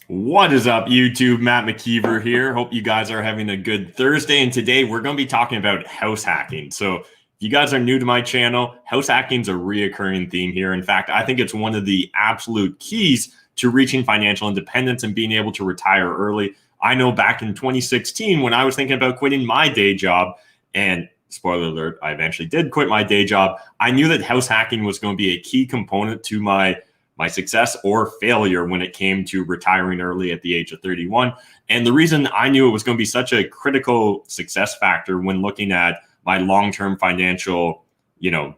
What is up, YouTube? Matt McKeever here. Hope you guys are having a good Thursday. And today we're going to be talking about house hacking. So if you guys are new to my channel, house hacking is a reoccurring theme here. In fact, I think it's one of the absolute keys to reaching financial independence and being able to retire early. I know back in 2016, when I was thinking about quitting my day job, and spoiler alert, I eventually did quit my day job, I knew that house hacking was going to be a key component to my success or failure when it came to retiring early at the age of 31. And the reason I knew it was going to be such a critical success factor when looking at my long-term financial,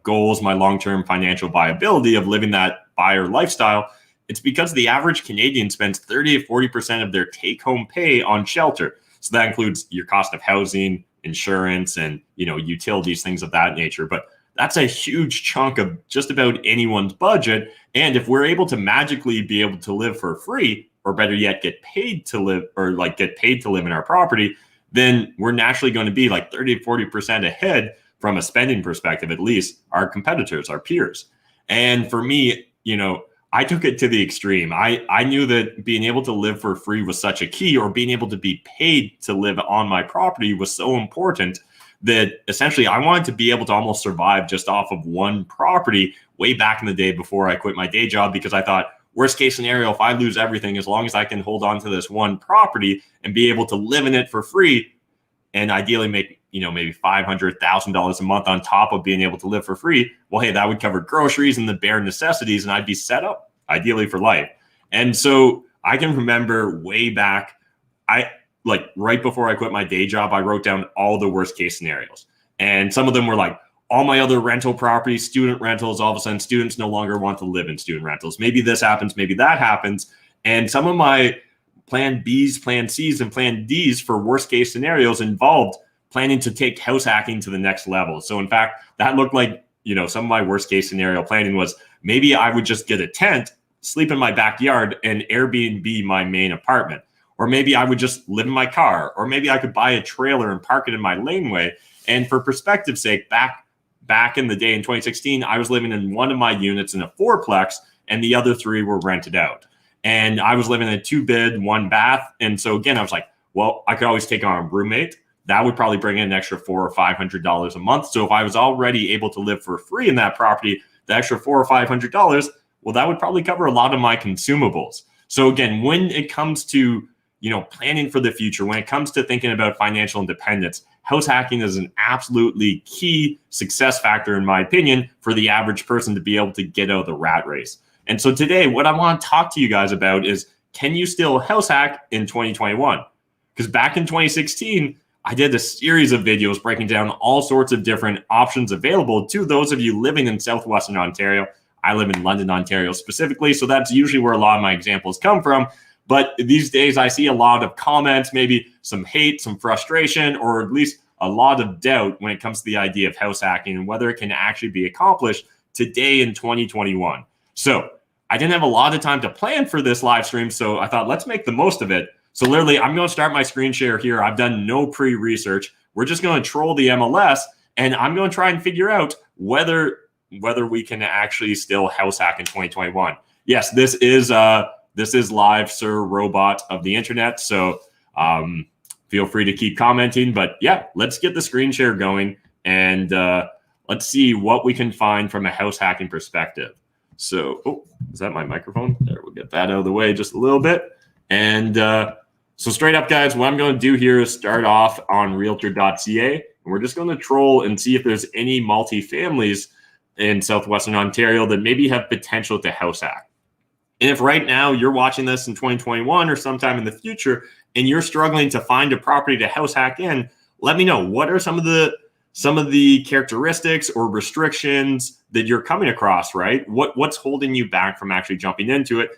goals, my long-term financial viability of living that buyer lifestyle, it's because the average Canadian spends 30 to 40% of their take-home pay on shelter. So that includes your cost of housing, insurance, and, utilities, things of that nature. But that's a huge chunk of just about anyone's budget. And if we're able to magically be able to live for free, or better yet, get paid to live in our property, then we're naturally going to be like 30 to 40% ahead from a spending perspective, at least our competitors, our peers. And for me, I took it to the extreme. I knew that being able to live for free was such a key, or being able to be paid to live on my property was so important, that essentially I wanted to be able to almost survive just off of one property way back in the day before I quit my day job, because I thought, worst case scenario, if I lose everything, as long as I can hold on to this one property and be able to live in it for free, and ideally make, maybe $500,000 a month on top of being able to live for free, well, hey, that would cover groceries and the bare necessities, and I'd be set up ideally for life. And so I can remember way back, right before I quit my day job, I wrote down all the worst case scenarios. And some of them were like, all my other rental properties, student rentals, all of a sudden students no longer want to live in student rentals. Maybe this happens, maybe that happens. And some of my plan Bs, plan Cs, and plan Ds for worst case scenarios involved planning to take house hacking to the next level. So in fact, that looked like, some of my worst case scenario planning was maybe I would just get a tent, sleep in my backyard, and Airbnb my main apartment. Or maybe I would just live in my car, or maybe I could buy a trailer and park it in my laneway. And for perspective's sake, back in the day in 2016, I was living in one of my units in a fourplex, and the other three were rented out. And I was living in a 2-bed, 1-bath. And so again, I was like, well, I could always take on a roommate. That would probably bring in an extra $400 or $500 a month. So if I was already able to live for free in that property, the extra $400 or $500, well, that would probably cover a lot of my consumables. So again, when it comes to planning for the future, when it comes to thinking about financial independence, house hacking is an absolutely key success factor, in my opinion, for the average person to be able to get out of the rat race. And so today, what I want to talk to you guys about is, can you still house hack in 2021? Because back in 2016, I did a series of videos breaking down all sorts of different options available to those of you living in Southwestern Ontario. I live in London, Ontario specifically, so that's usually where a lot of my examples come from. But these days I see a lot of comments, maybe some hate, some frustration, or at least a lot of doubt when it comes to the idea of house hacking and whether it can actually be accomplished today in 2021. So I didn't have a lot of time to plan for this live stream, so I thought, let's make the most of it. So literally, I'm going to start my screen share here. I've done no pre-research. We're just going to troll the MLS, and I'm going to try and figure out whether we can actually still house hack in 2021. Yes, this is live, Sir Robot of the internet. So feel free to keep commenting. But yeah, let's get the screen share going, and let's see what we can find from a house hacking perspective. So, is that my microphone? There, we'll get that out of the way just a little bit. And so straight up, guys, what I'm going to do here is start off on realtor.ca. And we're just going to troll and see if there's any multifamilies in Southwestern Ontario that maybe have potential to house hack. And if right now you're watching this in 2021 or sometime in the future and you're struggling to find a property to house hack in, let me know. What are some of the characteristics or restrictions that you're coming across, right? What's holding you back from actually jumping into it?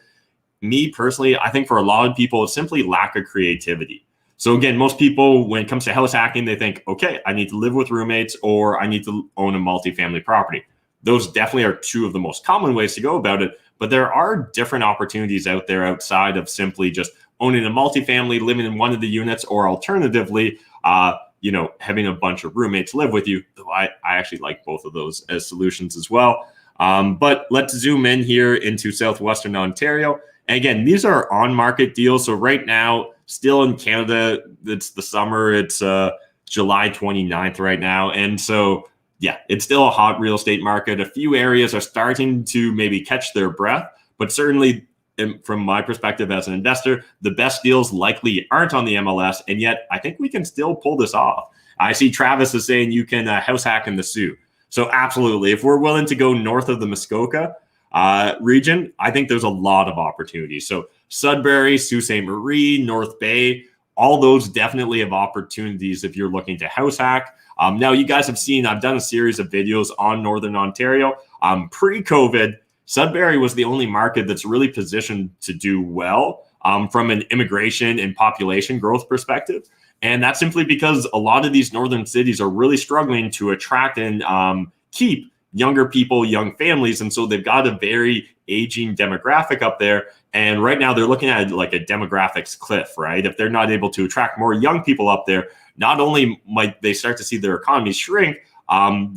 Me personally, I think for a lot of people, it's simply lack of creativity. So again, most people, when it comes to house hacking, they think, okay, I need to live with roommates or I need to own a multifamily property. Those definitely are two of the most common ways to go about it. But there are different opportunities out there outside of simply just owning a multifamily, living in one of the units, or alternatively, having a bunch of roommates live with you. Though I actually like both of those as solutions as well. But let's zoom in here into Southwestern Ontario. And again, these are on-market deals. So right now, still in Canada, it's the summer. It's July 29th right now. And so, yeah, it's still a hot real estate market. A few areas are starting to maybe catch their breath, but certainly from my perspective as an investor, the best deals likely aren't on the MLS. And yet I think we can still pull this off. I see Travis is saying you can house hack in the Sioux. So absolutely, if we're willing to go north of the Muskoka region, I think there's a lot of opportunities. So Sudbury, Sault Ste. Marie, North Bay, all those definitely have opportunities if you're looking to house hack. Now, you guys have seen, I've done a series of videos on Northern Ontario. Pre-COVID, Sudbury was the only market that's really positioned to do well from an immigration and population growth perspective. And that's simply because a lot of these northern cities are really struggling to attract and keep younger people, young families. And so they've got a very aging demographic up there. And right now they're looking at like a demographics cliff, right? If they're not able to attract more young people up there, not only might they start to see their economy shrink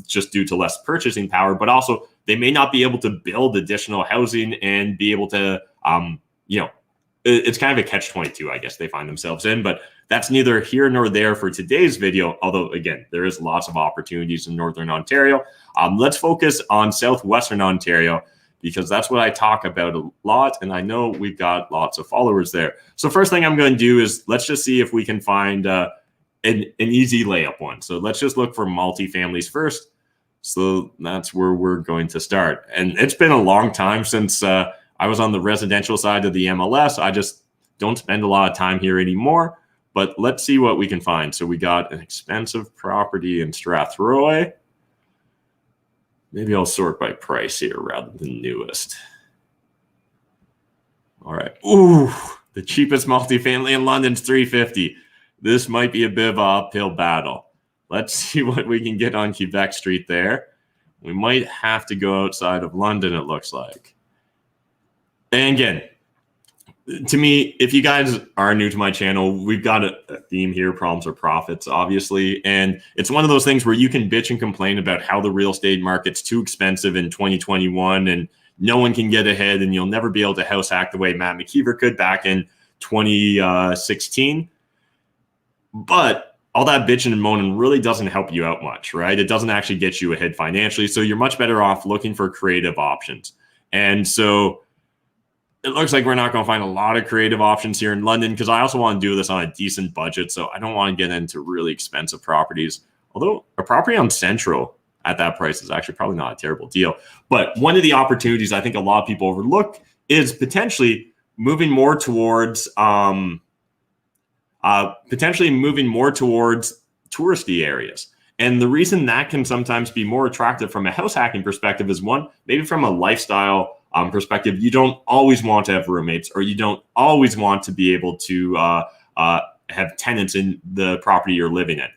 just due to less purchasing power, but also they may not be able to build additional housing and be able to, it's kind of a catch-22, I guess they find themselves in, but that's neither here nor there for today's video. Although again, there is lots of opportunities in Northern Ontario. Let's focus on Southwestern Ontario because that's what I talk about a lot. And I know we've got lots of followers there. So first thing I'm going to do is let's just see if we can find an easy layup one. So let's just look for multifamilies first. So that's where we're going to start. And it's been a long time since I was on the residential side of the MLS. I just don't spend a lot of time here anymore, but let's see what we can find. So we got an expensive property in Strathroy. Maybe I'll sort by price here rather than newest. All right. Ooh, the cheapest multifamily in London's $350. This might be a bit of an uphill battle. Let's see what we can get on Quebec Street there. We might have to go outside of London, it looks like. And again, to me, if you guys are new to my channel, we've got a theme here, problems or profits, obviously. And it's one of those things where you can bitch and complain about how the real estate market's too expensive in 2021 and no one can get ahead and you'll never be able to house hack the way Matt McKeever could back in 2016. But all that bitching and moaning really doesn't help you out much, right? It doesn't actually get you ahead financially. So you're much better off looking for creative options. And so it looks like we're not going to find a lot of creative options here in London because I also want to do this on a decent budget. So I don't want to get into really expensive properties. Although a property on Central at that price is actually probably not a terrible deal. But one of the opportunities I think a lot of people overlook is potentially moving more towards touristy areas. And the reason that can sometimes be more attractive from a house hacking perspective is one, maybe from a lifestyle perspective, you don't always want to have roommates or you don't always want to be able to have tenants in the property you're living in.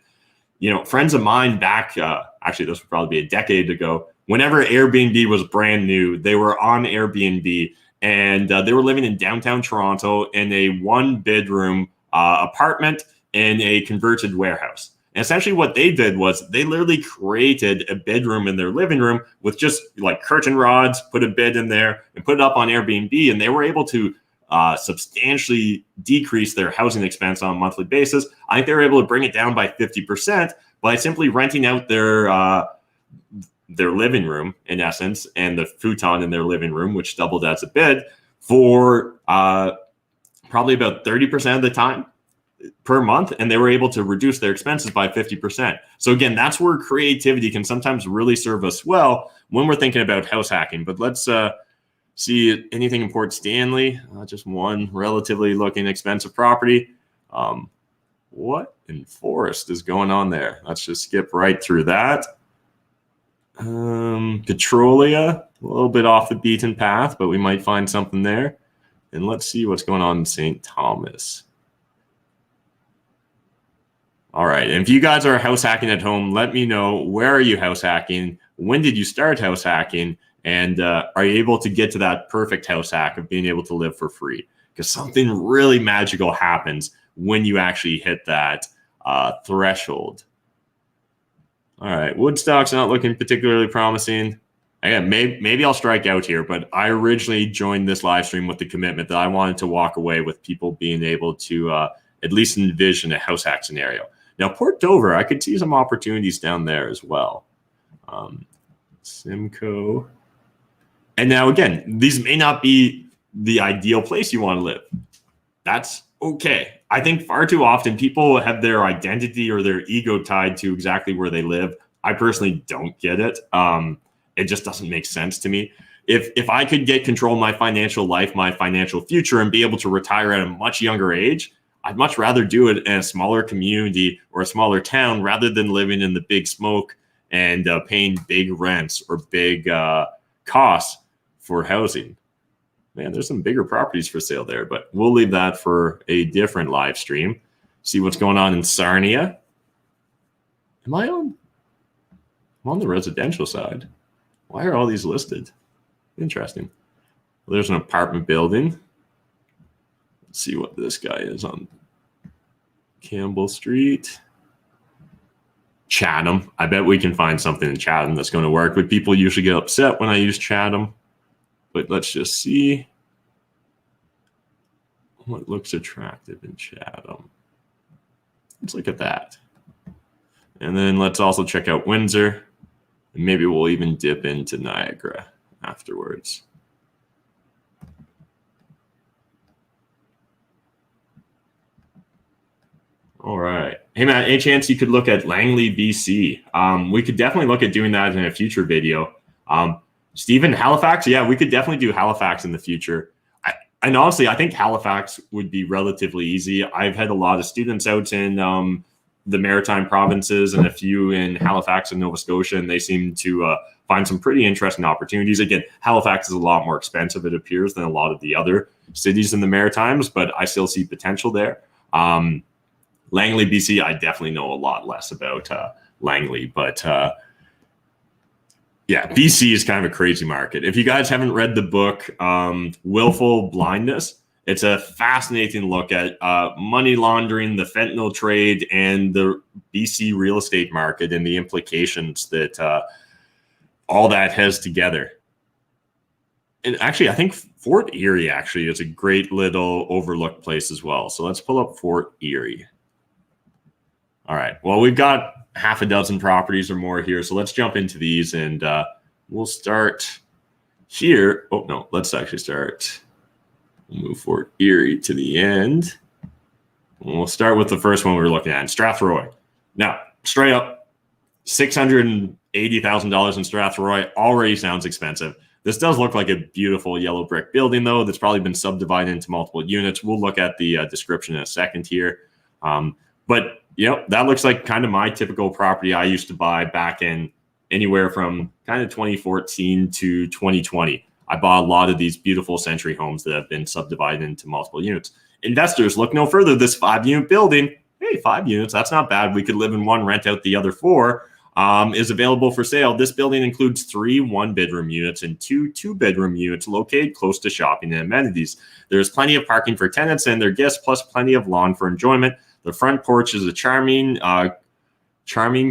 You know, friends of mine back, actually this would probably be a decade ago, whenever Airbnb was brand new, they were on Airbnb and they were living in downtown Toronto in a 1-bedroom apartment in a converted warehouse. And essentially what they did was they literally created a bedroom in their living room with just like curtain rods, put a bed in there and put it up on Airbnb. And they were able to substantially decrease their housing expense on a monthly basis. I think they were able to bring it down by 50% by simply renting out their living room in essence and the futon in their living room, which doubled as a bed for probably about 30% of the time per month, and they were able to reduce their expenses by 50%. So again, that's where creativity can sometimes really serve us well when we're thinking about house hacking. But let's see anything in Port Stanley, just one relatively looking expensive property. What in Forest is going on there? Let's just skip right through that. Petrolia, a little bit off the beaten path, but we might find something there. And let's see what's going on in St. Thomas. All right. And if you guys are house hacking at home, let me know, where are you house hacking? When did you start house hacking? And are you able to get to that perfect house hack of being able to live for free? Because something really magical happens when you actually hit that threshold. All right. Woodstock's not looking particularly promising. Again, maybe I'll strike out here, but I originally joined this live stream with the commitment that I wanted to walk away with people being able to at least envision a house hack scenario. Now, Port Dover, I could see some opportunities down there as well. Simcoe. And now, again, these may not be the ideal place you want to live. That's okay. I think far too often people have their identity or their ego tied to exactly where they live. I personally don't get it. It just doesn't make sense to me. If I could get control of my financial life, my financial future, and be able to retire at a much younger age, I'd much rather do it in a smaller community or a smaller town rather than living in the big smoke and paying big rents or big costs for housing. Man, there's some bigger properties for sale there, but we'll leave that for a different live stream. See what's going on in Sarnia. I'm on the residential side. Why are all these listed? Interesting. Well, there's an apartment building. Let's see what this guy is on Campbell Street. Chatham. I bet we can find something in Chatham that's going to work, but people usually get upset when I use Chatham. But let's just see what looks attractive in Chatham. Let's look at that. And then let's also check out Windsor. And maybe we'll even dip into Niagara afterwards. All right. Hey, Matt, any chance you could look at Langley, BC? We could definitely look at doing that in a future video. Stephen, Halifax? Yeah, we could definitely do Halifax in the future. And honestly, I think Halifax would be relatively easy. I've had a lot of students out in the Maritime provinces and a few in Halifax and Nova Scotia, and they seem to find some pretty interesting opportunities. Again, Halifax is a lot more expensive, it appears, than a lot of the other cities in the Maritimes, but I still see potential there. Langley, BC, I definitely know a lot less about Langley, but yeah, BC is kind of a crazy market. If you guys haven't read the book, Willful Blindness, it's a fascinating look at money laundering, the fentanyl trade, and the BC real estate market and the implications that all that has together. And actually, I think Fort Erie actually is a great little overlooked place as well. So let's pull up Fort Erie. All right. Well, we've got half a dozen properties or more here. So let's jump into these and we'll start here. Oh, no, let's actually start. We'll move Fort Erie to the end. And we'll start with the first one we were looking at, Strathroy. Now, straight up, $680,000 in Strathroy already sounds expensive. This does look like a beautiful yellow brick building, though, that's probably been subdivided into multiple units. We'll look at the description in a second here. But you know, that looks like kind of my typical property I used to buy back in anywhere from kind of 2014 to 2020. I bought a lot of these beautiful century homes that have been subdivided into multiple units. Investors, look no further. This 5-unit building, hey, 5 units, that's not bad. We could live in one, rent out the other 4, is available for sale. This building includes 3 one-bedroom units and 2 two-bedroom units located close to shopping and amenities. There's plenty of parking for tenants and their guests, plus plenty of lawn for enjoyment. The front porch is a charming,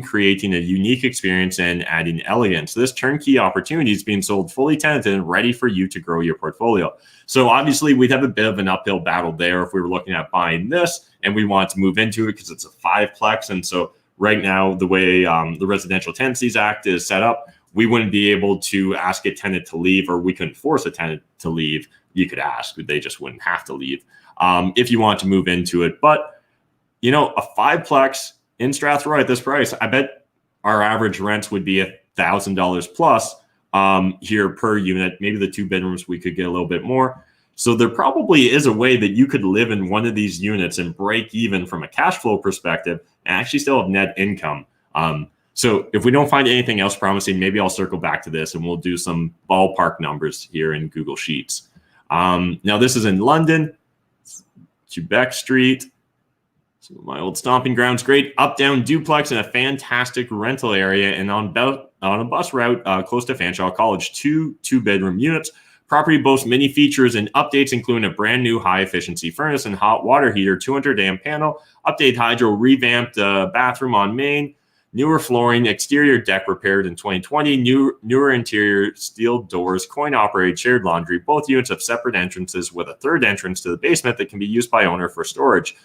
creating a unique experience and adding elegance. This turnkey opportunity is being sold fully tenanted and ready for you to grow your portfolio. So obviously, we'd have a bit of an uphill battle there if we were looking at buying this and we want to move into it because it's a 5-plex. And so right now, the way the Residential Tenancies Act is set up, we wouldn't be able to ask a tenant to leave, or we couldn't force a tenant to leave. You could ask, but they just wouldn't have to leave if you want to move into it. But you know, a 5-plex in Strathroy at this price, I bet our average rents would be $1,000 plus here per unit. Maybe the 2 bedrooms, we could get a little bit more. So there probably is a way that you could live in one of these units and break even from a cash flow perspective and actually still have net income. So if we don't find anything else promising, maybe I'll circle back to this and we'll do some ballpark numbers here in Google Sheets. Now this is in London, Quebec Street. So my old stomping grounds, great up-down duplex in a fantastic rental area and on a bus route close to Fanshawe College, 2 two-bedroom units. Property boasts many features and updates, including a brand new high-efficiency furnace and hot water heater, 200-amp panel, updated hydro, revamped bathroom on main, Newer flooring, exterior deck repaired in 2020, newer interior steel doors, coin-operated shared laundry. Both units have separate entrances with a third entrance to the basement that can be used by owner for storage.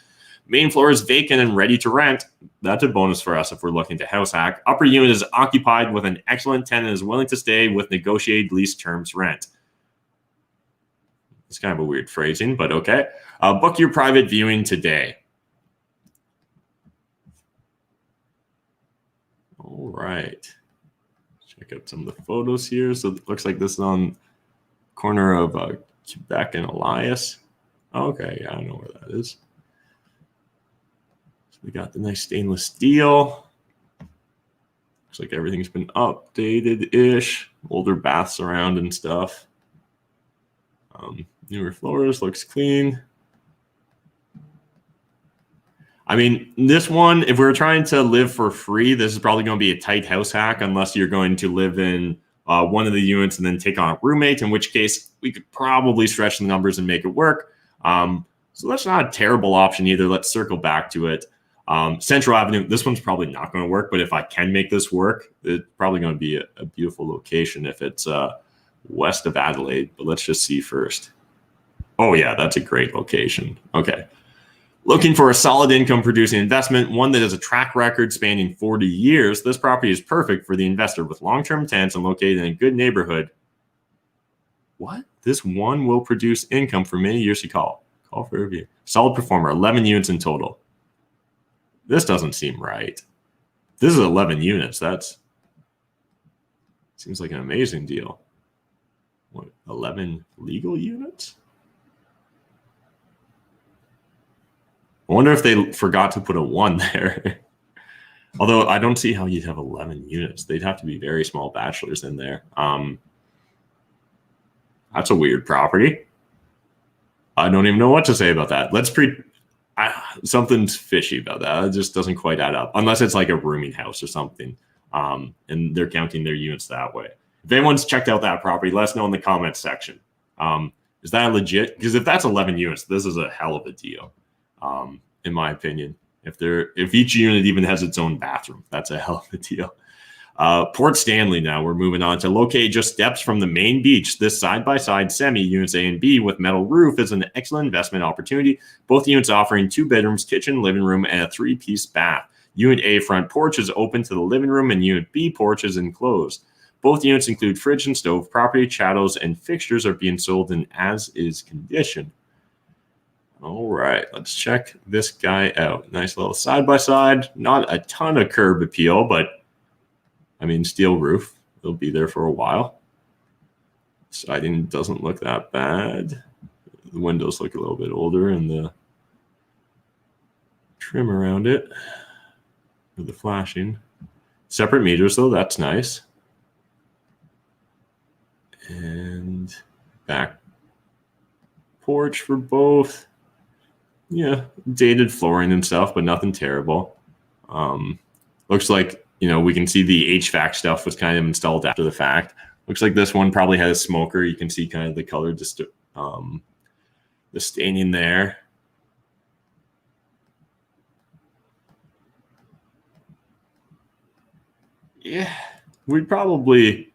Main floor is vacant and ready to rent. That's a bonus for us if we're looking to house hack. Upper unit is occupied with an excellent tenant is willing to stay with negotiated lease terms rent. It's kind of a weird phrasing, but okay. Book your private viewing today. All right. Check out some of the photos here. So it looks like this is on corner of Quebec and Elias. Okay, yeah, I know where that is. So we got the nice stainless steel. Looks like everything's been updated-ish. Older baths around and stuff. Newer floors, looks clean. I mean, this one, if we're trying to live for free, this is probably going to be a tight house hack unless you're going to live in one of the units and then take on a roommate, in which case we could probably stretch the numbers and make it work. So that's not a terrible option either. Let's circle back to it. Central Avenue, this one's probably not going to work, but if I can make this work, it's probably going to be a beautiful location if it's west of Adelaide. But let's just see first. Oh, yeah, that's a great location. Okay. Looking for a solid income producing investment, one that has a track record spanning 40 years, this property is perfect for the investor with long-term tenants and located in a good neighborhood. What? This one will produce income for many years to call. Call for review. Solid performer, 11 units in total. This doesn't seem right. This is 11 units. Seems like an amazing deal. What, 11 legal units? I wonder if they forgot to put a 1 there. Although I don't see how you'd have 11 units. They'd have to be very small bachelors in there. That's a weird property. I don't even know what to say about that. Something's fishy about that. It just doesn't quite add up. Unless it's like a rooming house or something. And they're counting their units that way. If anyone's checked out that property, let us know in the comments section. Is that legit? Because if that's 11 units, this is a hell of a deal. In my opinion, if each unit even has its own bathroom, that's a hell of a deal. Port Stanley now, we're moving on to. Located just steps from the main beach, this side-by-side semi, units A and B with metal roof, is an excellent investment opportunity. Both units offering 2 bedrooms, kitchen, living room, and a 3-piece bath. Unit A front porch is open to the living room, and Unit B porch is enclosed. Both units include fridge and stove. Property chattels and fixtures are being sold in as-is condition. All right, let's check this guy out. Nice little side-by-side. Not a ton of curb appeal, but I mean, steel roof. It'll be there for a while. Siding doesn't look that bad. The windows look a little bit older, and the trim around it with the flashing. Separate meters, though. That's nice. And back porch for both. Yeah, dated flooring and stuff, but nothing terrible. Looks like, we can see the HVAC stuff was kind of installed after the fact. Looks like this one probably had a smoker. You can see kind of the color, just the staining there. Yeah, you'd probably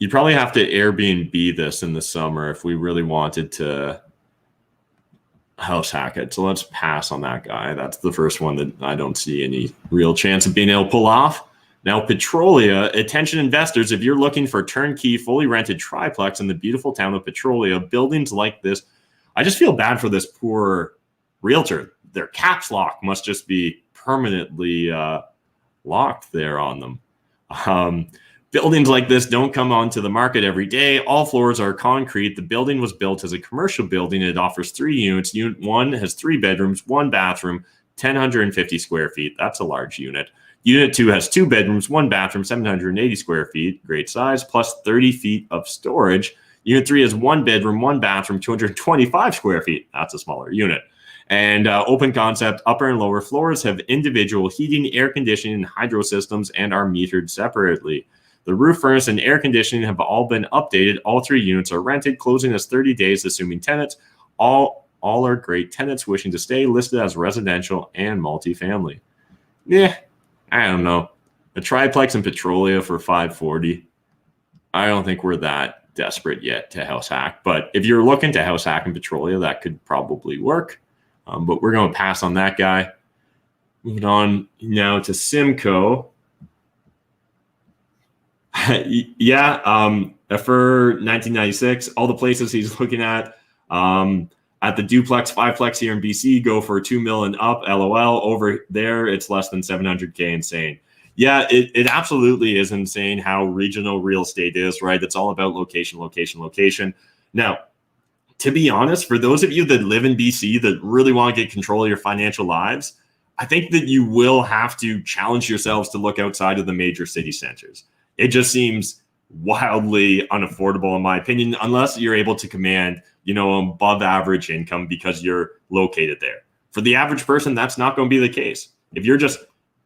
have to Airbnb this in the summer if we really wanted to house hack it. So let's pass on that guy. That's the first one that I don't see any real chance of being able to pull off. Now, Petrolia, attention investors, if you're looking for turnkey, fully rented triplex in the beautiful town of Petrolia, buildings like this, I just feel bad for this poor realtor. Their caps lock must just be permanently locked there on them. Buildings like this don't come onto the market every day. All floors are concrete. The building was built as a commercial building. It offers 3 units. Unit 1 has 3 bedrooms, 1 bathroom, 1,050 square feet. That's a large unit. Unit 2 has 2 bedrooms, 1 bathroom, 780 square feet. Great size, plus 30 feet of storage. Unit 3 has 1 bedroom, 1 bathroom, 225 square feet. That's a smaller unit. And open concept, upper and lower floors have individual heating, air conditioning, and hydro systems and are metered separately. The roof, furnace, and air conditioning have all been updated. All 3 units are rented, closing as 30 days, assuming tenants. All are great tenants wishing to stay, listed as residential and multifamily. Yeah, I don't know. A triplex in Petrolia for 540. I don't think we're that desperate yet to house hack. But if you're looking to house hack in Petrolia, that could probably work. But we're going to pass on that guy. Moving on now to Simcoe. Yeah, for 1996, all the places he's looking at the duplex, fiveplex here in BC go for 2 million up. LOL. Over there, it's less than 700K. Insane. Yeah, it absolutely is insane how regional real estate is, right? It's all about location, location, location. Now, to be honest, for those of you that live in BC that really want to get control of your financial lives, I think that you will have to challenge yourselves to look outside of the major city centers. It just seems wildly unaffordable, in my opinion, unless you're able to command, above average income because you're located there. For the average person, that's not going to be the case. If you're just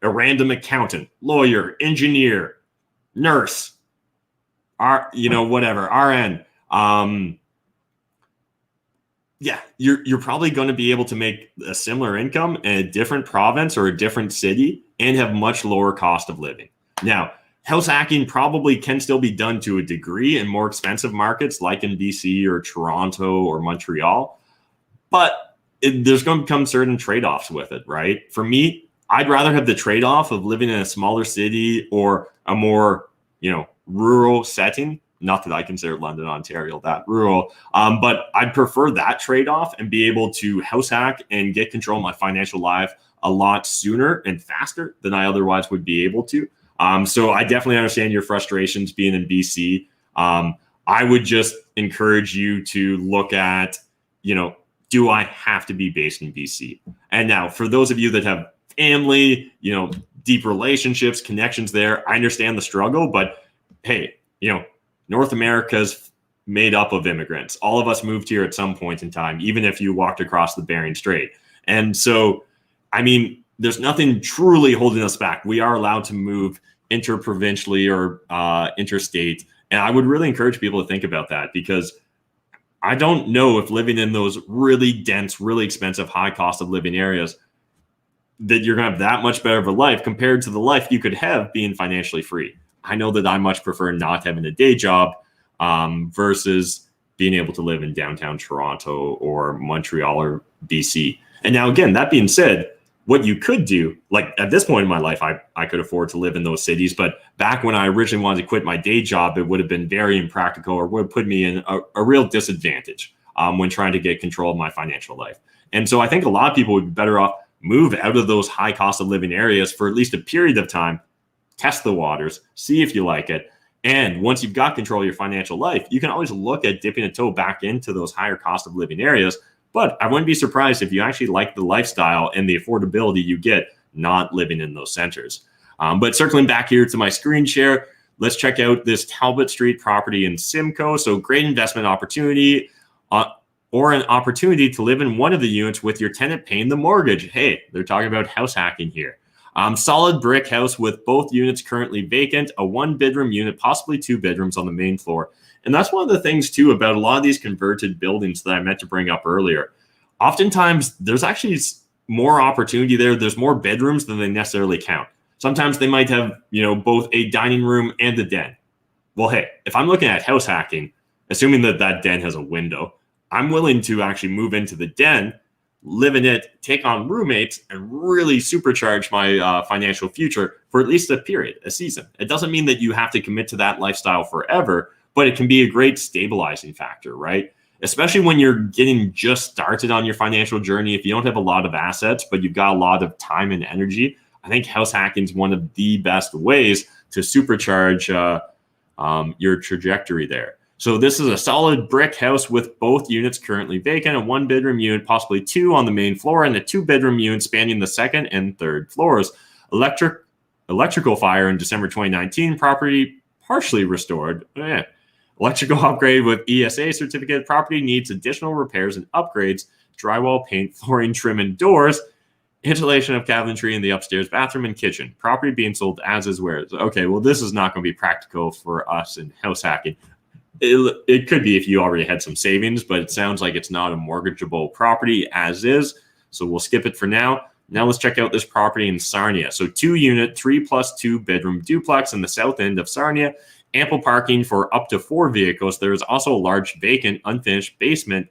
a random accountant, lawyer, engineer, nurse, whatever, RN, you're probably going to be able to make a similar income in a different province or a different city and have much lower cost of living. Now, house hacking probably can still be done to a degree in more expensive markets like in BC or Toronto or Montreal, but there's going to come certain trade-offs with it, right? For me, I'd rather have the trade-off of living in a smaller city or a more, rural setting. Not that I consider London, Ontario that rural, but I'd prefer that trade-off and be able to house hack and get control of my financial life a lot sooner and faster than I otherwise would be able to. So I definitely understand your frustrations being in BC. I would just encourage you to look at, do I have to be based in BC? And now for those of you that have family, deep relationships, connections there, I understand the struggle, but hey, North America's made up of immigrants. All of us moved here at some point in time, even if you walked across the Bering Strait. And so, there's nothing truly holding us back. We are allowed to move interprovincially or interstate. And I would really encourage people to think about that, because I don't know if living in those really dense, really expensive, high cost of living areas that you're going to have that much better of a life compared to the life you could have being financially free. I know that I much prefer not having a day job versus being able to live in downtown Toronto or Montreal or BC. And now, again, that being said, what you could do, like at this point in my life, I could afford to live in those cities. But back when I originally wanted to quit my day job, it would have been very impractical or would have put me in a real disadvantage when trying to get control of my financial life. And so I think a lot of people would be better off move out of those high cost of living areas for at least a period of time, test the waters, see if you like it. And once you've got control of your financial life, you can always look at dipping a toe back into those higher cost of living areas. But I wouldn't be surprised if you actually like the lifestyle and the affordability you get not living in those centers. But circling back here to my screen share, let's check out this Talbot Street property in Simcoe. So great investment opportunity or an opportunity to live in one of the units with your tenant paying the mortgage. Hey, they're talking about house hacking here. Solid brick house with both units currently vacant, a 1-bedroom unit, possibly 2 bedrooms on the main floor. And that's one of the things, too, about a lot of these converted buildings that I meant to bring up earlier. Oftentimes, there's actually more opportunity there. There's more bedrooms than they necessarily count. Sometimes they might have, both a dining room and a den. Well, hey, if I'm looking at house hacking, assuming that that den has a window, I'm willing to actually move into the den, live in it, take on roommates, and really supercharge my financial future for at least a period, a season. It doesn't mean that you have to commit to that lifestyle forever, but it can be a great stabilizing factor, right? Especially when you're getting just started on your financial journey. If you don't have a lot of assets, but you've got a lot of time and energy, I think house hacking is one of the best ways to supercharge your trajectory there. So this is a solid brick house with both units currently vacant, a 1-bedroom unit, possibly 2 on the main floor, and a 2-bedroom unit spanning the 2nd and 3rd floors. Electrical fire in December 2019, property partially restored. Electrical upgrade with ESA certificate. Property needs additional repairs and upgrades. Drywall, paint, flooring, trim, and doors. Installation of cabinetry in the upstairs bathroom and kitchen. Property being sold as is where it's. Okay, well, this is not going to be practical for us in house hacking. It could be if you already had some savings, but it sounds like it's not a mortgageable property as is. So we'll skip it for now. Now let's check out this property in Sarnia. So 2-unit, 3+2 bedroom duplex in the south end of Sarnia. Ample parking for up to 4 vehicles. There is also a large vacant, unfinished basement.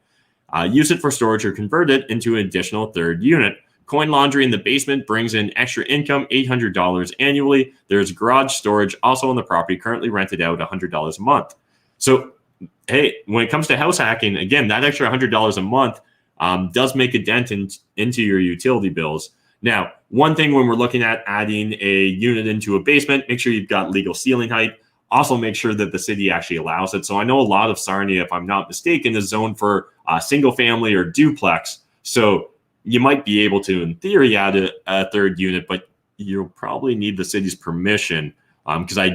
Use it for storage or convert it into an additional 3rd unit. Coin laundry in the basement brings in extra income, $800 annually. There's garage storage also on the property, currently rented out $100 a month. So, hey, when it comes to house hacking, again, that extra $100 a month does make a dent into your utility bills. Now, one thing when we're looking at adding a unit into a basement, make sure you've got legal ceiling height. Also, make sure that the city actually allows it. So I know a lot of Sarnia, if I'm not mistaken, is zoned for single family or duplex. So you might be able to, in theory, add a 3rd unit, but you'll probably need the city's permission because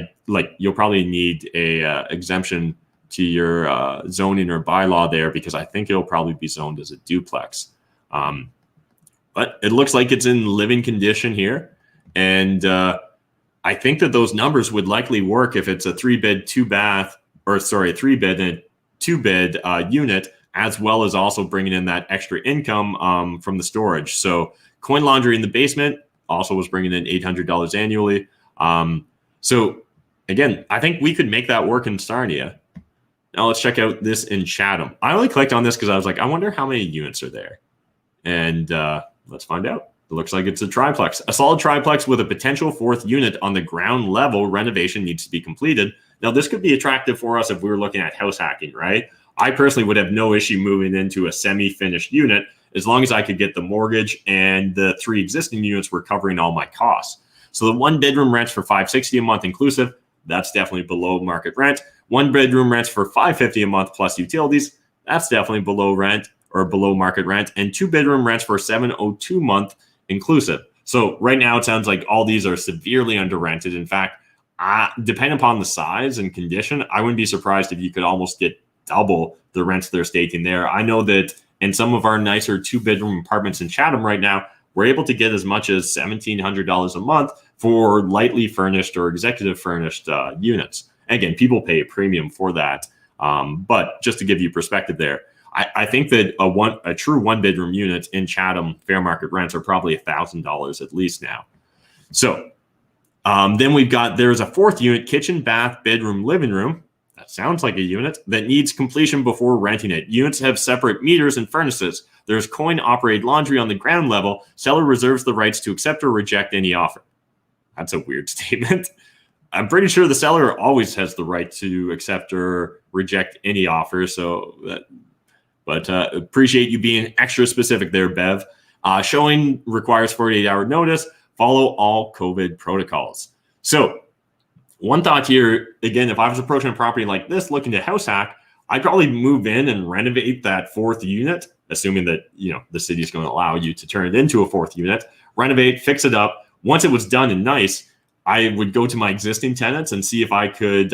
you'll probably need a exemption to your zoning or bylaw there, because I think it'll probably be zoned as a duplex. But it looks like it's in living condition here. And I think that those numbers would likely work if it's a 3-bed, 2-bath, or sorry, a 3-bed and a 2-bed unit, as well as also bringing in that extra income from the storage. So coin laundry in the basement also was bringing in $800 annually. So again, I think we could make that work in Sarnia. Now let's check out this in Chatham. I only clicked on this because I was like, I wonder how many units are there. And let's find out. It looks like it's a triplex. A solid triplex with a potential 4th unit on the ground level. Renovation needs to be completed. Now, this could be attractive for us if we were looking at house hacking, right? I personally would have no issue moving into a semi-finished unit as long as I could get the mortgage and the 3 existing units were covering all my costs. So the 1-bedroom rents for $560 a month inclusive, that's definitely below market rent. 1-bedroom rents for $550 a month plus utilities, that's definitely below rent or below market rent. And 2-bedroom rents for $702 a month inclusive. So right now it sounds like all these are severely under rented. In fact, depending upon the size and condition, I wouldn't be surprised if you could almost get double the rents they're stating there. I know that in some of our nicer 2-bedroom apartments in Chatham right now, we're able to get as much as $1,700 a month for lightly furnished or executive furnished units. Again, people pay a premium for that. But just to give you perspective there, I think that a true 1-bedroom unit in Chatham fair market rents are probably $1,000 at least now. So then there's a 4th unit, kitchen, bath, bedroom, living room. That sounds like a unit that needs completion before renting it. Units have separate meters and furnaces. There's coin-operated laundry on the ground level. Seller reserves the rights to accept or reject any offer. That's a weird statement. I'm pretty sure the seller always has the right to accept or reject any offer. But appreciate you being extra specific there, Bev. Showing requires 48-hour notice. Follow all COVID protocols. So one thought here, again, if I was approaching a property like this, looking to house hack, I'd probably move in and renovate that 4th unit, assuming that the city's going to allow you to turn it into a 4th unit. Renovate, fix it up. Once it was done and nice, I would go to my existing tenants and see if I could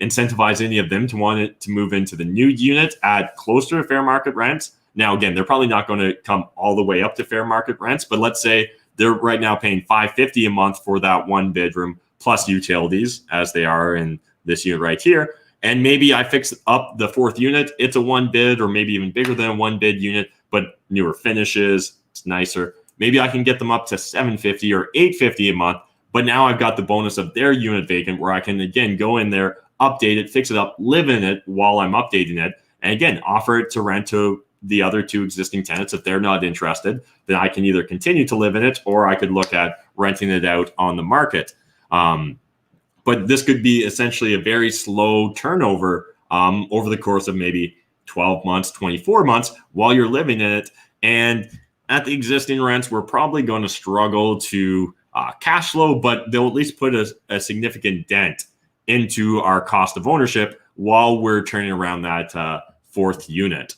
incentivize any of them to want it to move into the new unit at closer to fair market rents. Now, again, they're probably not going to come all the way up to fair market rents, but let's say they're right now paying $550 a month for that 1-bedroom plus utilities, as they are in this unit right here. And maybe I fix up the 4th unit. It's a 1-bed or maybe even bigger than a 1-bed unit, but newer finishes. It's nicer. Maybe I can get them up to $750 or $850 a month. But now I've got the bonus of their unit vacant where I can, again, go in there, update it, fix it up, live in it while I'm updating it. And again, offer it to rent to the other 2 existing tenants. If they're not interested, then I can either continue to live in it or I could look at renting it out on the market. But this could be essentially a very slow turnover over the course of maybe 12 months, 24 months while you're living in it. And at the existing rents, we're probably going to struggle to cash flow, but they'll at least put a significant dent into our cost of ownership while we're turning around that 4th unit.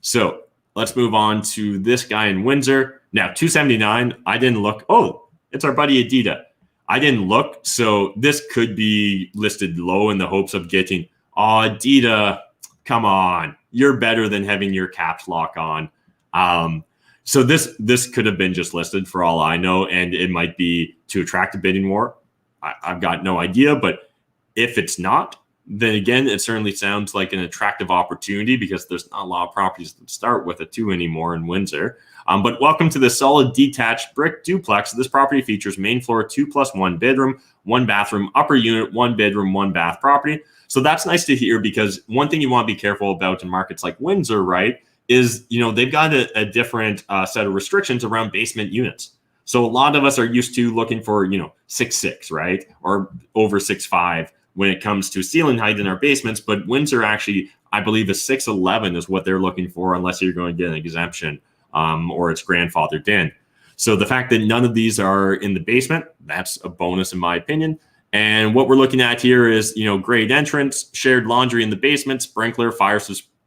So let's move on to this guy in Windsor. Now, $279, I didn't look. Oh, it's our buddy Adida. I didn't look, so this could be listed low in the hopes of getting, Adida, come on, you're better than having your caps lock on. So this could have been just listed for all I know, and it might be to attract a bidding war. I've got no idea, but if it's not, then again, it certainly sounds like an attractive opportunity because there's not a lot of properties that start with a 2 anymore in Windsor. But welcome to the solid detached brick duplex. This property features main floor 2+1 bedroom, 1 bathroom, upper unit, 1 bedroom, 1 bath property. So that's nice to hear, because one thing you want to be careful about in markets like Windsor, right, is, they've got a different set of restrictions around basement units. So a lot of us are used to looking for, 6'6", right, or over 6'5" when it comes to ceiling height in our basements. But Windsor actually, I believe, is 6'11" is what they're looking for, unless you're going to get an exemption or it's grandfathered in. So the fact that none of these are in the basement, that's a bonus in my opinion. And what we're looking at here is, great entrance, shared laundry in the basement, sprinkler, fire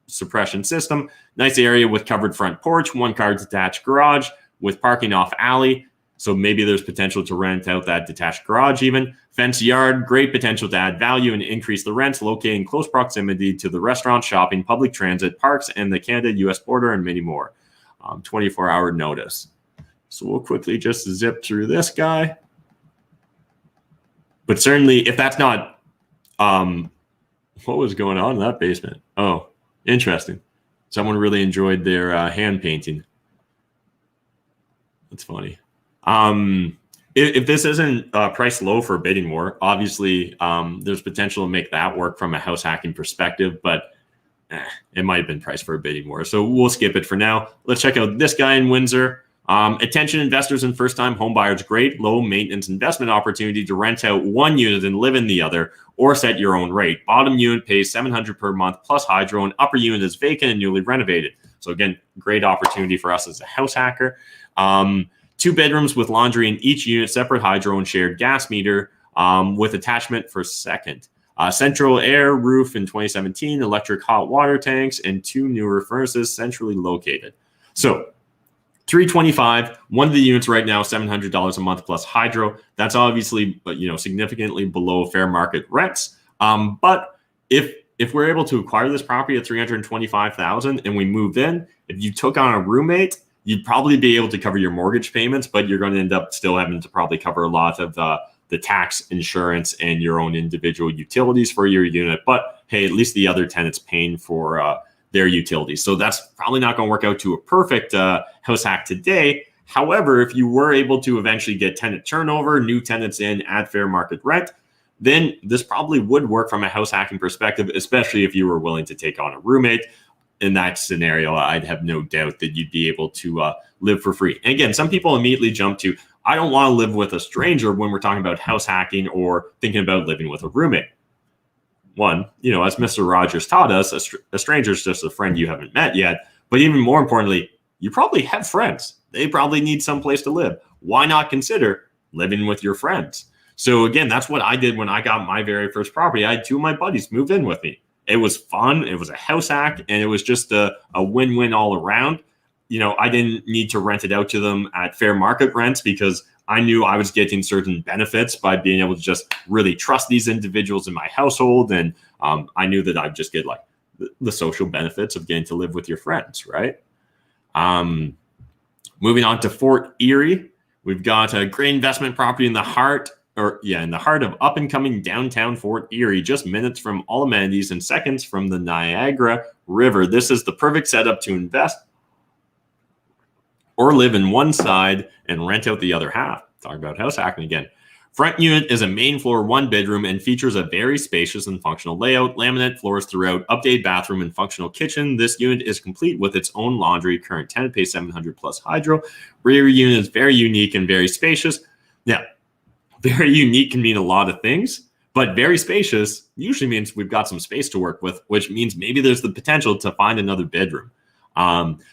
suppression system, nice area with covered front porch, 1-car detached garage with parking off alley. So maybe there's potential to rent out that detached garage even. Fenced yard, great potential to add value and increase the rents, located in close proximity to the restaurant, shopping, public transit, parks, and the Canada-US border, and many more. 24-hour notice. So we'll quickly just zip through this guy. But certainly, if that's not, what was going on in that basement? Oh, interesting. Someone really enjoyed their hand painting. That's funny. If this isn't priced low for a bidding war, obviously there's potential to make that work from a house hacking perspective, but it might have been priced for a bidding war. So we'll skip it for now. Let's check out this guy in Windsor. Attention investors and first-time homebuyers, great low-maintenance investment opportunity to rent out 1 unit and live in the other, or set your own rate. Bottom unit pays $700 per month plus hydro, and upper unit is vacant and newly renovated. So again, great opportunity for us as a house hacker. 2 bedrooms with laundry in each unit, separate hydro and shared gas meter with attachment for second. Central air roof in 2017, electric hot water tanks, and 2 newer furnaces centrally located. So $325. One of the units right now, $700 a month plus hydro. That's obviously, significantly below fair market rents. But if we're able to acquire this property at $325,000 and we moved in, if you took on a roommate, you'd probably be able to cover your mortgage payments, but you're going to end up still having to probably cover a lot of the tax, insurance, and your own individual utilities for your unit. But hey, at least the other tenant's paying for their utilities. So that's probably not going to work out to a perfect house hack today. However, if you were able to eventually get tenant turnover, new tenants in at fair market rent, then this probably would work from a house hacking perspective, especially if you were willing to take on a roommate. In that scenario, I'd have no doubt that you'd be able to live for free. And again, some people immediately jump to, I don't want to live with a stranger when we're talking about house hacking or thinking about living with a roommate. One, as Mr. Rogers taught us, a stranger is just a friend you haven't met yet. But even more importantly, you probably have friends. They probably need some place to live. Why not consider living with your friends? So again, that's what I did when I got my very first property. I had 2 of my buddies move in with me. It was fun. It was a house hack, and it was just a win-win all around. I didn't need to rent it out to them at fair market rents because I knew I was getting certain benefits by being able to just really trust these individuals in my household. And I knew that I'd just get like the social benefits of getting to live with your friends, right? Moving on to Fort Erie, we've got a great investment property in the heart of up-and-coming downtown Fort Erie, just minutes from all amenities and seconds from the Niagara River. This is the perfect setup to invest or live in one side and rent out the other half. Talk about house hacking again. Front unit is a main floor 1 bedroom and features a very spacious and functional layout, laminate floors throughout, updated bathroom and functional kitchen. This unit is complete with its own laundry. Current tenant pays $700 plus hydro. Rear unit is very unique and very spacious. Now, very unique can mean a lot of things, but very spacious usually means we've got some space to work with, which means maybe there's the potential to find another bedroom.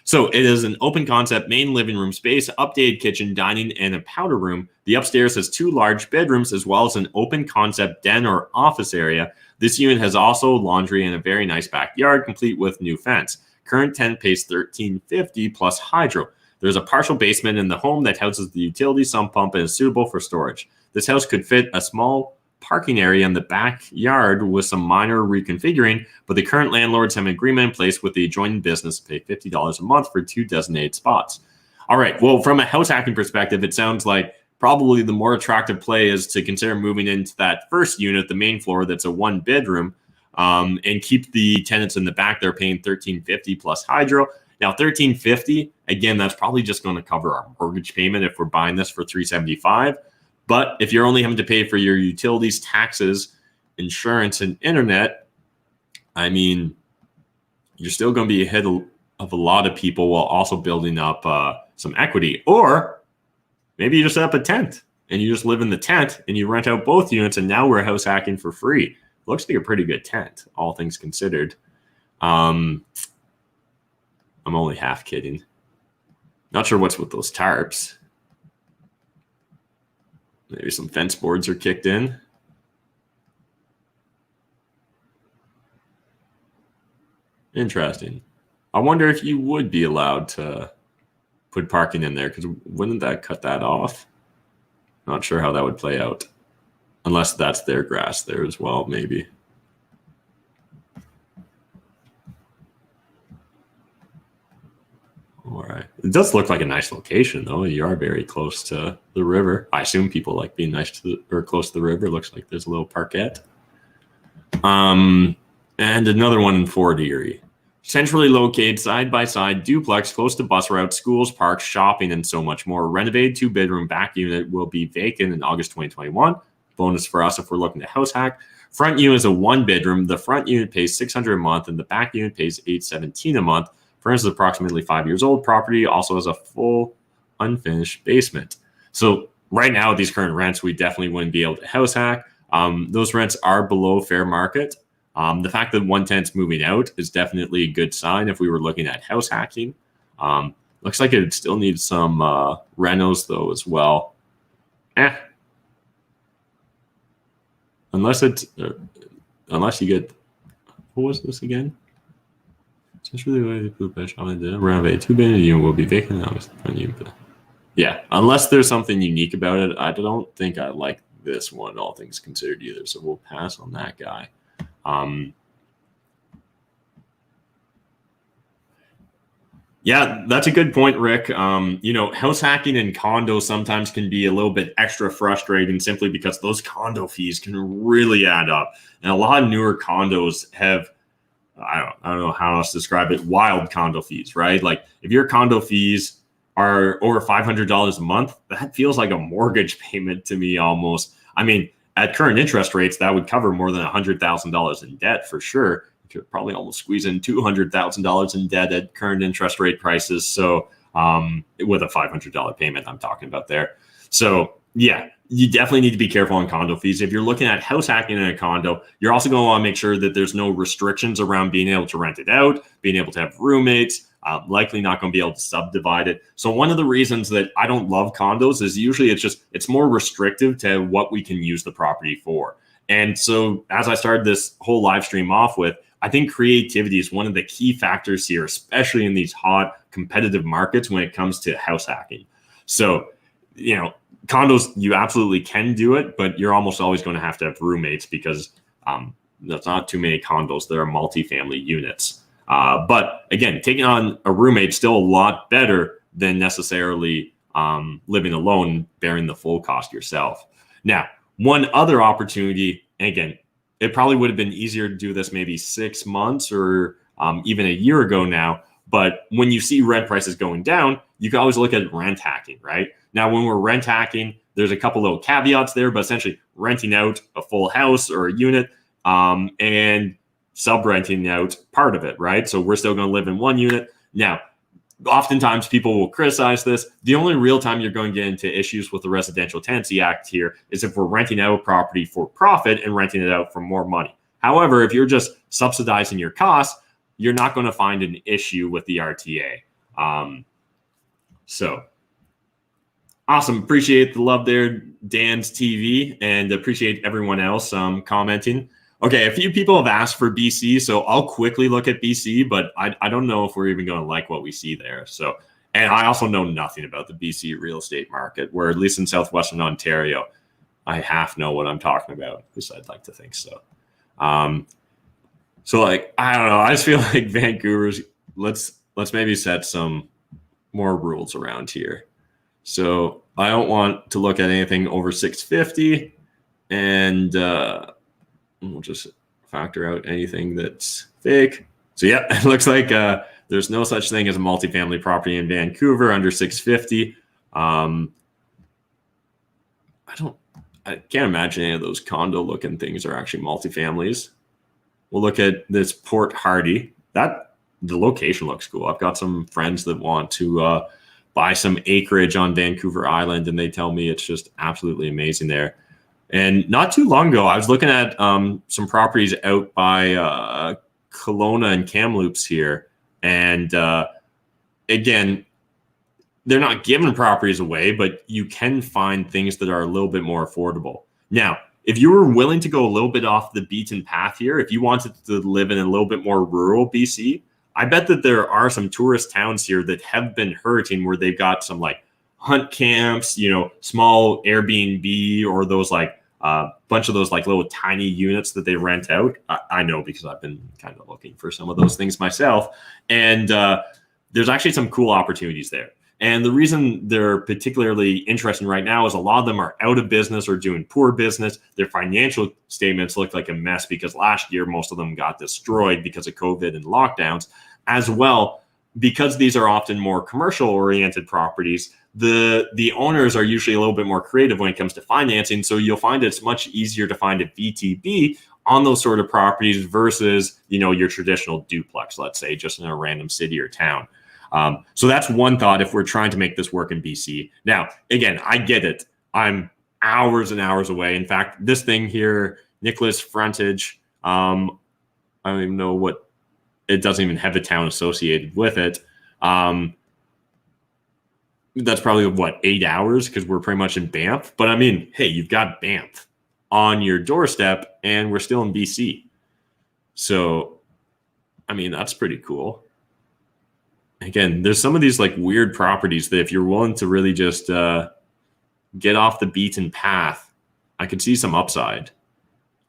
So it is an open concept main living room space, updated kitchen, dining, and a powder room. The upstairs has 2 large bedrooms as well as an open concept den or office area. This unit has also laundry and a very nice backyard, complete with new fence. Current tenant pays $1,350 plus hydro. There's a partial basement in the home that houses the utility sump pump and is suitable for storage. This house could fit a small parking area in the backyard with some minor reconfiguring, but the current landlords have an agreement in place with the adjoining business to pay $50 a month for 2 designated spots. All right, well, from a house hacking perspective, it sounds like probably the more attractive play is to consider moving into that first unit, the main floor, that's a 1 bedroom. and keep the tenants in the back. They're paying $1,350 plus hydro. Now, $1,350, again, that's probably just going to cover our mortgage payment if we're buying this for $375. But if you're only having to pay for your utilities, taxes, insurance, and internet, I mean, you're still going to be ahead of a lot of people while also building up some equity. Or maybe you just set up a tent and you just live in the tent and you rent out both units, and now we're house hacking for free. Looks like a pretty good tent, all things considered. I'm only half kidding. Not sure what's with those tarps. Maybe some fence boards are kicked in. Interesting. I wonder if you would be allowed to put parking in there, because wouldn't that cut that off? Not sure how that would play out. Unless that's their grass there as well, maybe. All right. It does look like a nice location, though. You are very close to the river. I assume people like being nice to or close to the river. Looks like there's a little parkette. And another one in Fort Erie. Centrally located, side-by-side, duplex, close to bus routes, schools, parks, shopping, and so much more. Renovated 2-bedroom back unit will be vacant in August 2021. Bonus for us if we're looking to house hack. Front unit is a 1-bedroom. The front unit pays $600 a month, and the back unit pays $817 a month. Furnace is approximately 5 years old. Property also has a full unfinished basement. So right now, at these current rents, we definitely wouldn't be able to house hack. Those rents are below fair market. The fact that one tenant's moving out is definitely a good sign if we were looking at house hacking. Looks like it still needs some renos, though, as well. Unless you get, what was this again? Essentially, the way they put best on the renovate 2-bedroom unit will be vacant. Yeah, unless there's something unique about it, I don't think I like this one, all things considered, either. So we'll pass on that guy. Yeah, that's a good point, Rick. House hacking in condos sometimes can be a little bit extra frustrating simply because those condo fees can really add up. And a lot of newer condos have, I don't know how else to describe it, wild condo fees, right? Like if your condo fees are over $500 a month, that feels like a mortgage payment to me almost. I mean, at current interest rates, that would cover more than $100,000 in debt for sure. You could probably almost squeeze in $200,000 in debt at current interest rate prices. So with a $500 payment, I'm talking about there. So yeah, you definitely need to be careful on condo fees. If you're looking at house hacking in a condo, you're also going to want to make sure that there's no restrictions around being able to rent it out, being able to have roommates, likely not going to be able to subdivide it. So one of the reasons that I don't love condos is usually it's more restrictive to what we can use the property for. And so as I started this whole live stream off with, I think creativity is one of the key factors here, especially in these hot competitive markets when it comes to house hacking. So, condos, you absolutely can do it, but you're almost always going to have roommates because there's not too many condos. There are multifamily units. But again, taking on a roommate is still a lot better than necessarily living alone, bearing the full cost yourself. Now, one other opportunity, and again, it probably would have been easier to do this maybe 6 months or even a year ago now. But when you see rent prices going down, you can always look at rent hacking, right? Now, when we're rent hacking, there's a couple little caveats there, but essentially renting out a full house or a unit and sub-renting out part of it, right? So we're still going to live in one unit. Now, oftentimes people will criticize this. The only real time you're going to get into issues with the Residential Tenancy Act here is if we're renting out a property for profit and renting it out for more money. However, if you're just subsidizing your costs, you're not going to find an issue with the RTA. So awesome. Appreciate the love there, Dan's TV, and appreciate everyone else commenting. Okay, a few people have asked for BC, so I'll quickly look at BC, but I don't know if we're even going to like what we see there. So, and I also know nothing about the BC real estate market, where at least in Southwestern Ontario, I half know what I'm talking about, at least I'd like to think so. So like, I don't know, I just feel like Vancouver's, let's maybe set some more rules around here. So I don't want to look at anything over 650, and we'll just factor out anything that's fake. So yeah, it looks like there's no such thing as a multifamily property in Vancouver under 650. I can't imagine any of those condo looking things are actually multifamilies. We'll look at this Port Hardy. The location looks cool. I've got some friends that want to buy some acreage on Vancouver Island, and they tell me it's just absolutely amazing there. And not too long ago, I was looking at some properties out by Kelowna and Kamloops here. And again, they're not giving properties away, but you can find things that are a little bit more affordable. Now, if you were willing to go a little bit off the beaten path here, if you wanted to live in a little bit more rural BC, I bet that there are some tourist towns here that have been hurting where they've got some like hunt camps, small Airbnb, or those like bunch of those like little tiny units that they rent out. I know because I've been kind of looking for some of those things myself. And there's actually some cool opportunities there. And the reason they're particularly interesting right now is a lot of them are out of business or doing poor business. Their financial statements look like a mess because last year, most of them got destroyed because of COVID and lockdowns. As well, because these are often more commercial oriented properties, the owners are usually a little bit more creative when it comes to financing. So you'll find it's much easier to find a VTB on those sort of properties versus, your traditional duplex, let's say, just in a random city or town. So that's one thought if we're trying to make this work in BC. Now, again, I get it. I'm hours and hours away. In fact, this thing here, Nicholas frontage, I don't even know what, it doesn't even have a town associated with it. That's probably 8 hours because we're pretty much in Banff. But I mean, hey, you've got Banff on your doorstep and we're still in BC. So, I mean, that's pretty cool. Again, there's some of these like weird properties that if you're willing to really just get off the beaten path, I could see some upside.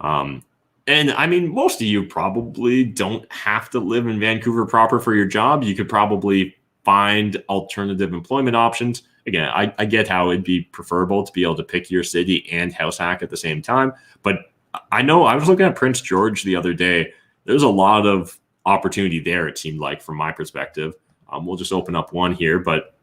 And I mean, most of you probably don't have to live in Vancouver proper for your job. You could probably find alternative employment options. Again, I get how it'd be preferable to be able to pick your city and house hack at the same time. But I know I was looking at Prince George the other day. There's a lot of opportunity there, it seemed like, from my perspective. We'll just open up one here. But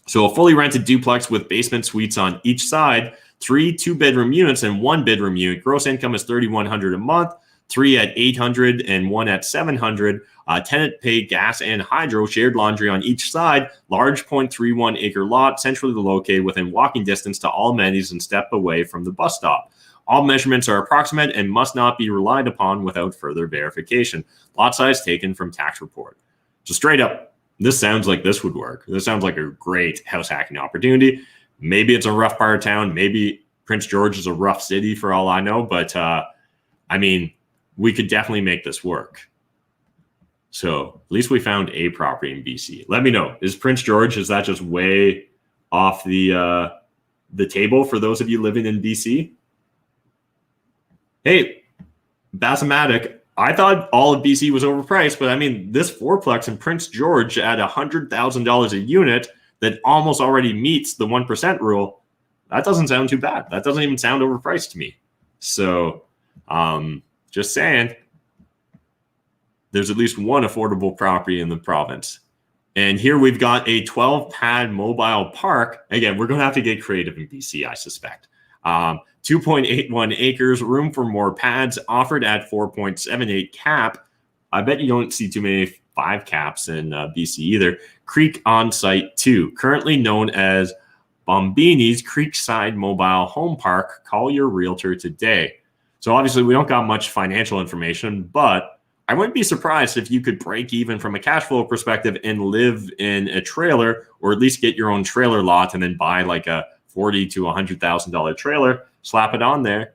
so a fully rented duplex with basement suites on each side, 3 2-bedroom units and 1 bedroom unit. Gross income is $3,100 a month, 3 at $800 and 1 at $700. Tenant paid gas and hydro, shared laundry on each side, large 0.31 acre lot, centrally located within walking distance to all amenities and step away from the bus stop. All measurements are approximate and must not be relied upon without further verification. Lot size taken from tax report. So straight up, this sounds like this would work. This sounds like a great house hacking opportunity. Maybe it's a rough part of town. Maybe Prince George is a rough city for all I know. But I mean, we could definitely make this work. So at least we found a property in BC. Let me know. Is Prince George, is that just way off the table for those of you living in BC? Hey, Basamatic, I thought all of BC was overpriced, but I mean, this fourplex in Prince George at $100,000 a unit that almost already meets the 1% rule, that doesn't sound too bad. That doesn't even sound overpriced to me. So just saying, there's at least one affordable property in the province. And here we've got a 12-pad mobile park. Again, we're going to have to get creative in BC, I suspect. 2.81 acres, room for more pads, offered at 4.78 cap. I bet you don't see too many 5 caps in BC either. Creek on site 2, currently known as Bombini's Creekside Mobile Home Park. Call your realtor today. So obviously we don't got much financial information, but I wouldn't be surprised if you could break even from a cash flow perspective and live in a trailer, or at least get your own trailer lot and then buy like a $40,000 to $100,000 trailer, slap it on there.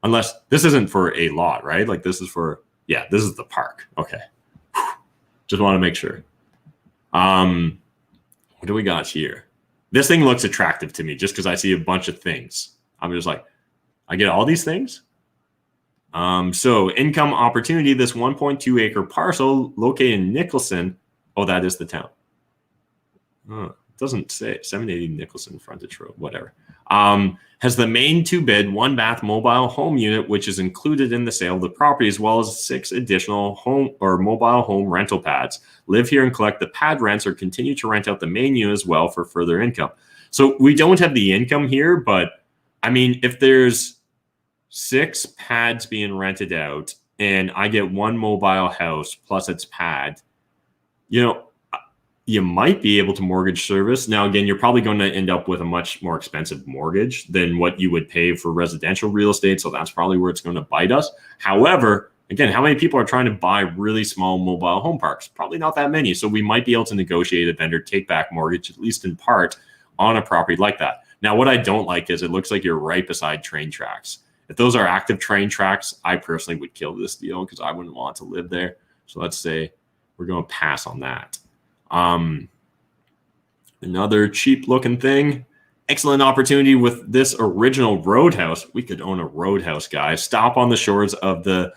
Unless this isn't for a lot, right? Like this is for, yeah, this is the park. Okay. Just want to make sure. What do we got here? This thing looks attractive to me just because I see a bunch of things. I'm just like, I get all these things. So income opportunity, this 1.2 acre parcel located in Nicholson. Oh, that is the town. It doesn't say 780 Nicholson frontage road, whatever. Has the main 2-bed, 1-bath mobile home unit, which is included in the sale of the property, as well as 6 additional home or mobile home rental pads. Live here and collect the pad rents or continue to rent out the main unit as well for further income. So we don't have the income here, but I mean, if there's 6 pads being rented out and I get 1 mobile house plus its pad, you might be able to mortgage service. Now, again, you're probably going to end up with a much more expensive mortgage than what you would pay for residential real estate. So that's probably where it's going to bite us. However, again, how many people are trying to buy really small mobile home parks? Probably not that many. So we might be able to negotiate a vendor take back mortgage, at least in part, on a property like that. Now, what I don't like is it looks like you're right beside train tracks. If those are active train tracks, I personally would kill this deal because I wouldn't want to live there. So let's say we're going to pass on that. Another cheap looking thing, excellent opportunity with this original roadhouse. We could own a roadhouse, guys. Stop on the shores of the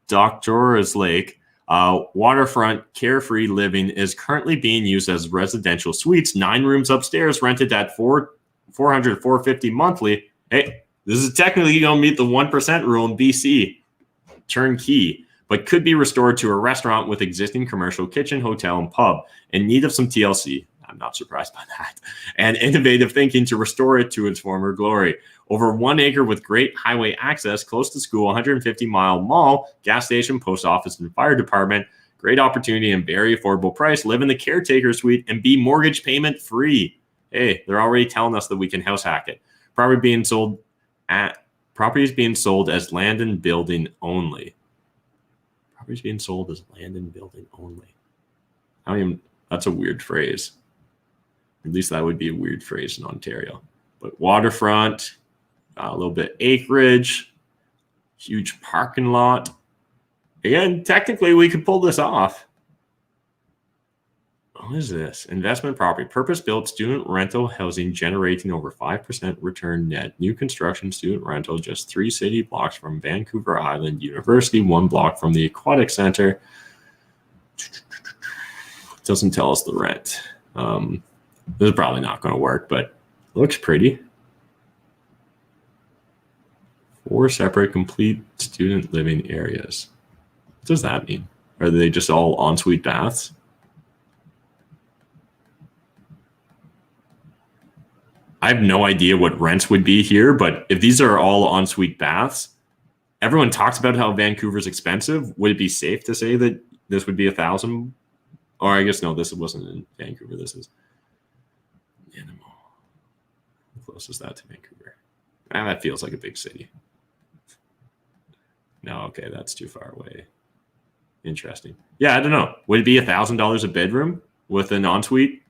Doctores Lake. Waterfront carefree living is currently being used as residential suites. 9 rooms upstairs, rented at $400 to $450 monthly. Hey, this is technically going to meet the 1% rule in BC. Turnkey, but could be restored to a restaurant with existing commercial kitchen, hotel, and pub in need of some TLC. I'm not surprised by that. And innovative thinking to restore it to its former glory. Over 1 acre with great highway access, close to school, 150-mile mall, gas station, post office, and fire department. Great opportunity and very affordable price. Live in the caretaker suite and be mortgage payment free. Hey, they're already telling us that we can house hack it. Properties being sold as land and building only. Properties being sold as land and building only. That's a weird phrase. At least that would be a weird phrase in Ontario. But waterfront, a little bit acreage, huge parking lot. Again, technically we could pull this off. What is this? Investment property, purpose-built student rental housing generating over 5% return net. New construction student rental, just 3 city blocks from Vancouver Island University, 1 block from the Aquatic Center. Doesn't tell us the rent. This is probably not going to work, but it looks pretty. 4 separate complete student living areas. What does that mean? Are they just all ensuite baths? I have no idea what rents would be here, but if these are all ensuite baths, everyone talks about how Vancouver's expensive. Would it be safe to say that this would be $1,000? Or I guess no, this wasn't in Vancouver. This is Minimalism. How close is that to Vancouver? That feels like a big city. No, okay, that's too far away. Interesting. Yeah, I don't know. Would it be $1,000 a bedroom with an ensuite?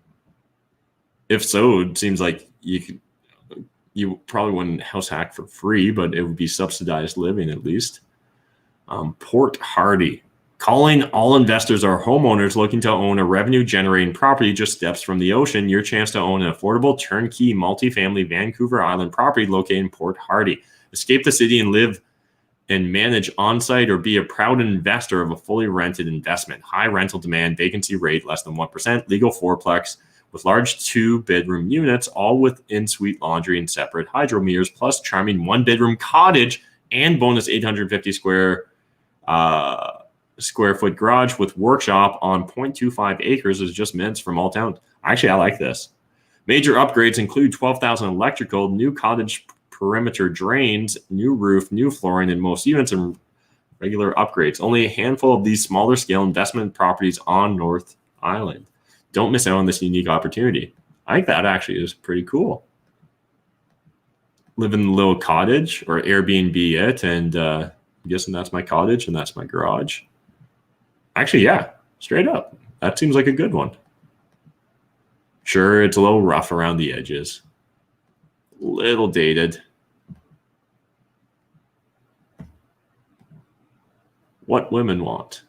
If so, it seems like you probably wouldn't house hack for free, but it would be subsidized living at least. Port Hardy. Calling all investors or homeowners looking to own a revenue-generating property just steps from the ocean. Your chance to own an affordable, turnkey, multifamily Vancouver Island property located in Port Hardy. Escape the city and live and manage on-site or be a proud investor of a fully rented investment. High rental demand, vacancy rate less than 1%, legal fourplex with large 2-bedroom units, all with in-suite laundry and separate hydro meters, plus charming 1-bedroom cottage and bonus 850 square foot garage with workshop on 0.25 acres is just minutes from all towns. Actually, I like this. Major upgrades include 12,000 electrical, new cottage perimeter drains, new roof, new flooring in most units, and regular upgrades. Only a handful of these smaller scale investment properties on North Island. Don't miss out on this unique opportunity. I think that actually is pretty cool. Live in a little cottage or Airbnb it, and I'm guessing that's my cottage and that's my garage. Actually, yeah, straight up. That seems like a good one. Sure, it's a little rough around the edges. A little dated. What women want.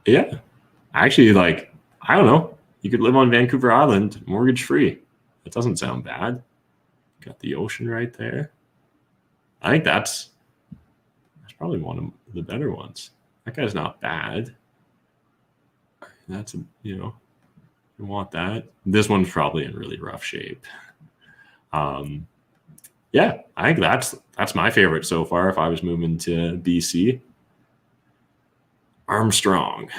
Yeah. Actually, I don't know. You could live on Vancouver Island, mortgage free. That doesn't sound bad. Got the ocean right there. I think that's probably one of the better ones. That guy's not bad. That's You want that. This one's probably in really rough shape. Yeah, I think that's my favorite so far if I was moving to BC. Armstrong.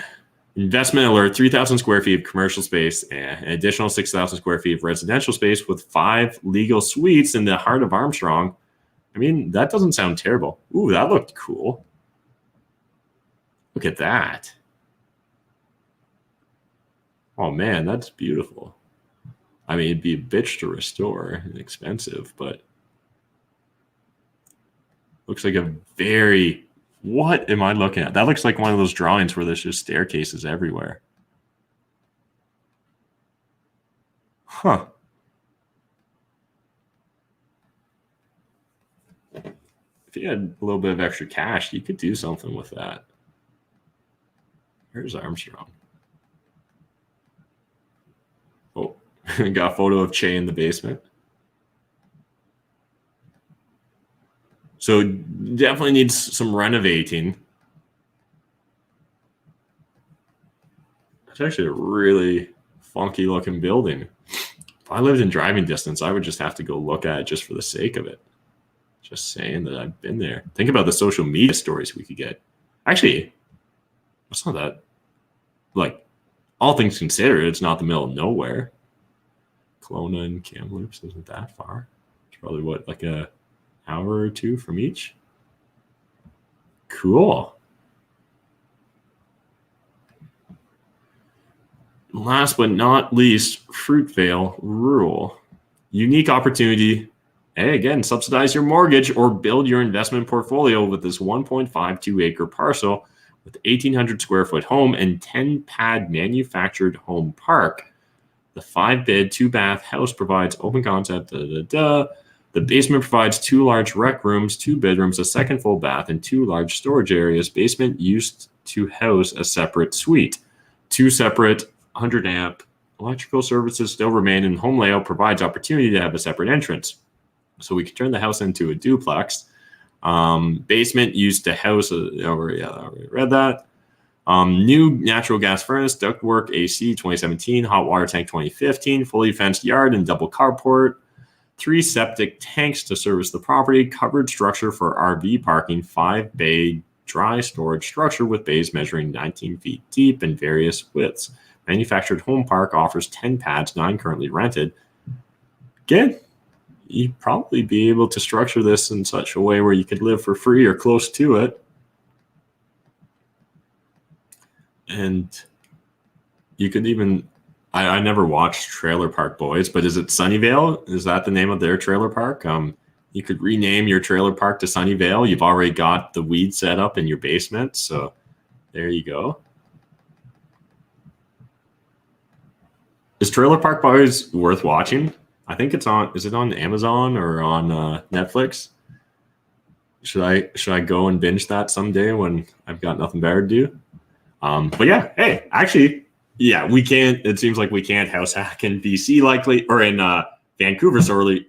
Investment alert, 3,000 square feet of commercial space and an additional 6,000 square feet of residential space with 5 legal suites in the heart of Armstrong. I mean, that doesn't sound terrible. Ooh, that looked cool. Look at that. Oh man, that's beautiful. I mean, it'd be a bitch to restore and expensive, but looks like a very, what am I looking at? That looks like one of those drawings where there's just staircases everywhere. Huh. If you had a little bit of extra cash, you could do something with that. Here's Armstrong. Oh, got a photo of Che in the basement. So definitely needs some renovating. It's actually a really funky looking building. If I lived in driving distance, I would just have to go look at it just for the sake of it. Just saying that I've been there. Think about the social media stories we could get. Actually, it's not that, like, all things considered, it's not the middle of nowhere. Kelowna and Kamloops isn't that far. It's probably what, like a hour or two from each. Cool. Last but not least, Fruitvale Rural. Unique opportunity. Hey, again, subsidize your mortgage or build your investment portfolio with this 1.52 acre parcel with 1,800 square foot home and 10 pad manufactured home park. The 5-bed, 2-bath house provides open concept. The basement provides 2 large rec rooms, 2 bedrooms, a second full bath, and 2 large storage areas. Basement used to house a separate suite. 2 separate 100 amp electrical services still remain, and home layout provides opportunity to have a separate entrance. So we could turn the house into a duplex. Basement used to house I already read that. New natural gas furnace, ductwork, AC 2017, hot water tank 2015, fully fenced yard and double carport, 3 septic tanks to service the property, covered structure for RV parking, 5-bay dry storage structure with bays measuring 19 feet deep and various widths. Manufactured home park offers 10 pads, 9 currently rented. Again, you'd probably be able to structure this in such a way where you could live for free or close to it. And you could even, I never watched Trailer Park Boys, but is it Sunnyvale? Is that the name of their trailer park? You could rename your trailer park to Sunnyvale. You've already got the weed set up in your basement. So there you go. Is Trailer Park Boys worth watching? I think it's on, is it on Amazon or on Netflix? Should I go and binge that someday when I've got nothing better to do? But yeah, hey, actually, yeah, we can't, it seems like we can't house hack in BC likely, or in Vancouver,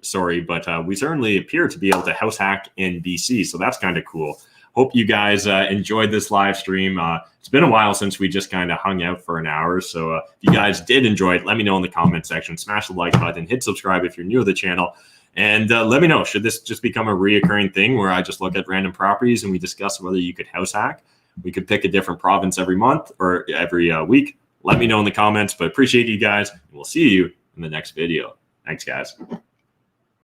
sorry, but we certainly appear to be able to house hack in BC. So that's kind of cool. Hope you guys enjoyed this live stream. It's been a while since we just kind of hung out for an hour. So if you guys did enjoy it, let me know in the comment section. Smash the like button, hit subscribe if you're new to the channel. And let me know, should this just become a reoccurring thing where I just look at random properties and we discuss whether you could house hack? We could pick a different province every month or every week. Let me know in the comments, but appreciate you guys. And we'll see you in the next video. Thanks, guys.